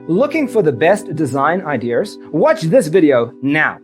Looking for the best design ideas? Watch this video now.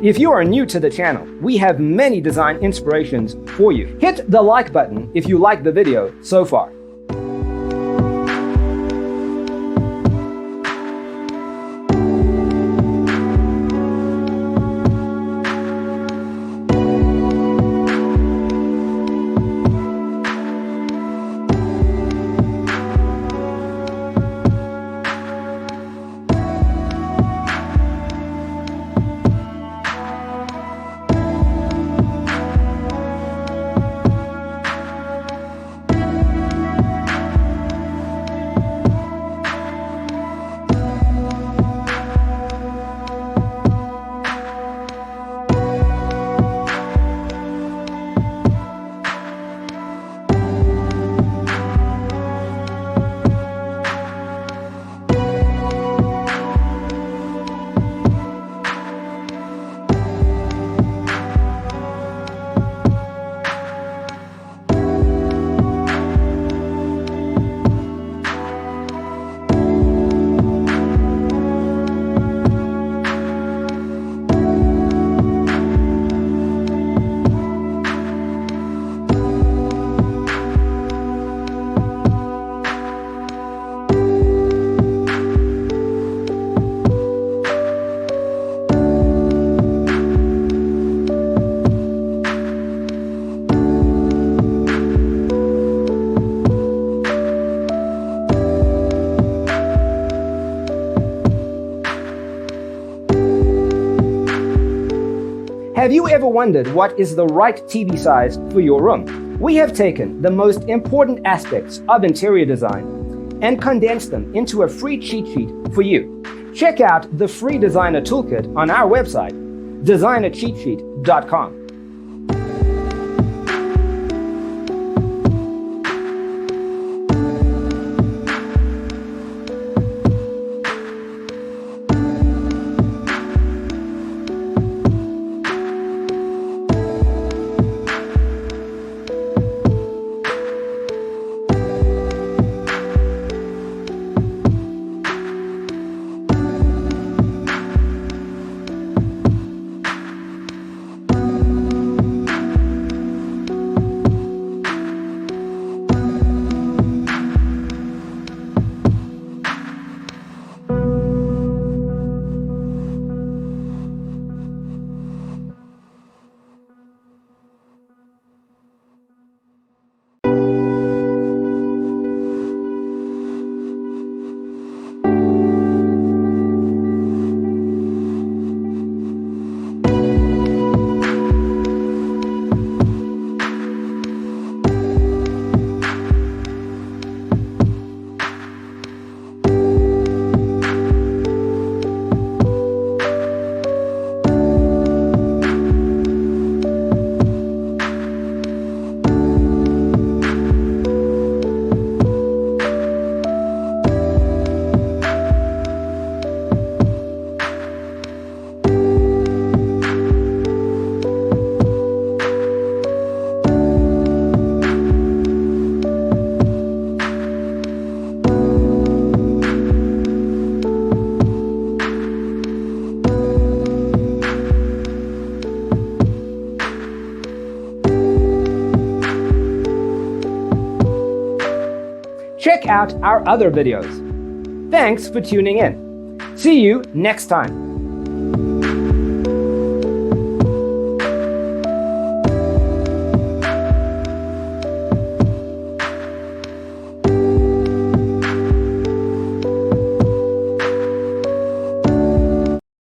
If you are new to the channel, we have many design inspirations for you. Hit the like button if you like the video so far. Have you ever wondered what is the right TV size for your room? We have taken the most important aspects of interior design and condensed them into a free cheat sheet for you. Check out the free designer toolkit on our website, designercheatsheet.com. check out our other videos. Thanks for tuning in. See you next time.